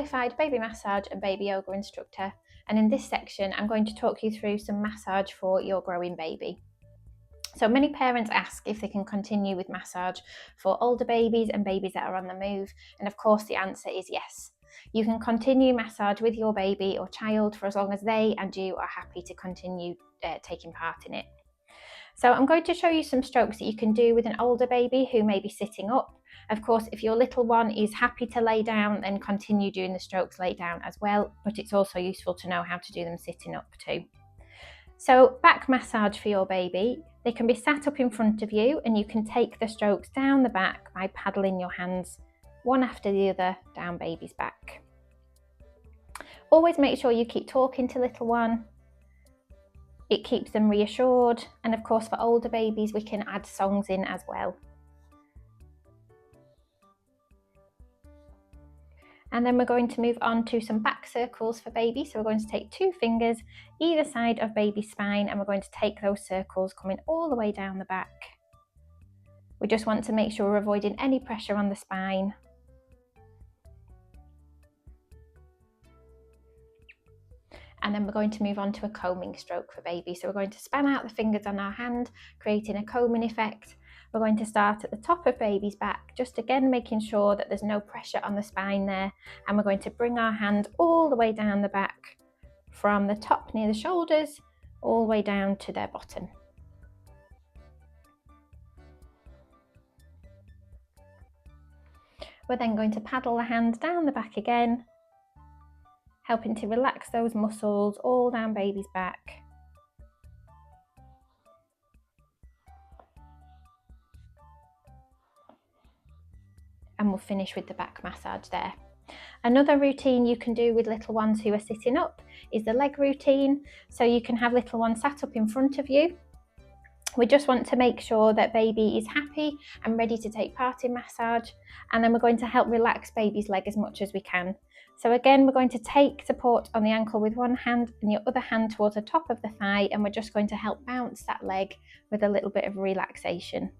qualified baby massage and baby yoga instructor, and in this section I'm going to talk you through some massage for your growing baby. So many parents ask if they can continue with massage for older babies and babies that are on the move, and of course the answer is yes. You can continue massage with your baby or child for as long as they and you are happy to continue taking part in it. So I'm going to show you some strokes that you can do with an older baby who may be sitting up. Of course, if your little one is happy to lay down, then continue doing the strokes lay down as well, but it's also useful to know how to do them sitting up too. So back massage for your baby, they can be sat up in front of you and you can take the strokes down the back by paddling your hands one after the other down baby's back. Always make sure you keep talking to little one. It keeps them reassured, and of course for older babies we can add songs in as well. And then we're going to move on to some back circles for baby. So we're going to take 2 fingers either side of baby's spine and we're going to take those circles coming all the way down the back. We just want to make sure we're avoiding any pressure on the spine. And then we're going to move on to a combing stroke for baby. So we're going to span out the fingers on our hand, creating a combing effect. We're going to start at the top of baby's back, just again making sure that there's no pressure on the spine there. And we're going to bring our hand all the way down the back, from the top near the shoulders, all the way down to their bottom. We're then going to paddle the hand down the back again, helping to relax those muscles all down baby's back. And we'll finish with the back massage there. Another routine you can do with little ones who are sitting up is the leg routine. So you can have little ones sat up in front of you. We just want to make sure that baby is happy and ready to take part in massage, and then we're going to help relax baby's leg as much as we can. So again, we're going to take support on the ankle with one hand and your other hand towards the top of the thigh, and we're just going to help bounce that leg with a little bit of relaxation.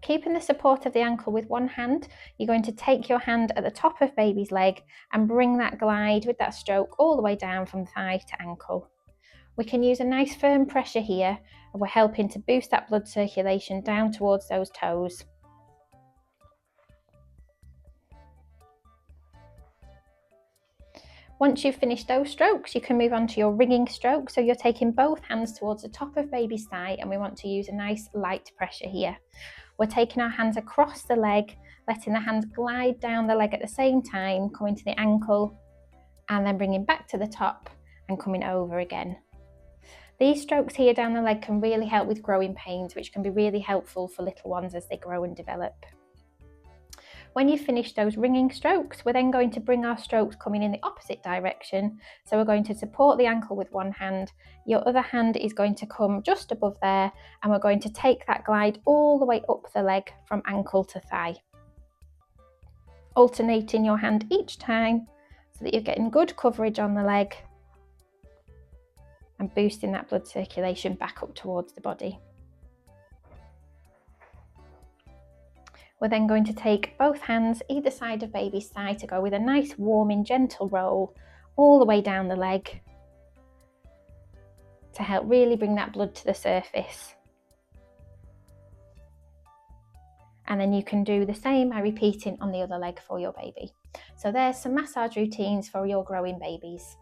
Keeping the support of the ankle with one hand, you're going to take your hand at the top of baby's leg and bring that glide with that stroke all the way down from thigh to ankle. We can use a nice firm pressure here, and we're helping to boost that blood circulation down towards those toes. Once you've finished those strokes, you can move on to your ringing stroke. So you're taking both hands towards the top of baby's thigh, and we want to use a nice light pressure here. We're taking our hands across the leg, letting the hands glide down the leg at the same time, coming to the ankle, and then bringing back to the top and coming over again. These strokes here down the leg can really help with growing pains, which can be really helpful for little ones as they grow and develop. When you've finished those ringing strokes, we're then going to bring our strokes coming in the opposite direction. So we're going to support the ankle with one hand, your other hand is going to come just above there, and we're going to take that glide all the way up the leg from ankle to thigh. Alternating your hand each time so that you're getting good coverage on the leg and boosting that blood circulation back up towards the body. We're then going to take both hands either side of baby's thigh to go with a nice warming gentle roll all the way down the leg to help really bring that blood to the surface. And then you can do the same by repeating on the other leg for your baby. So there's some massage routines for your growing babies.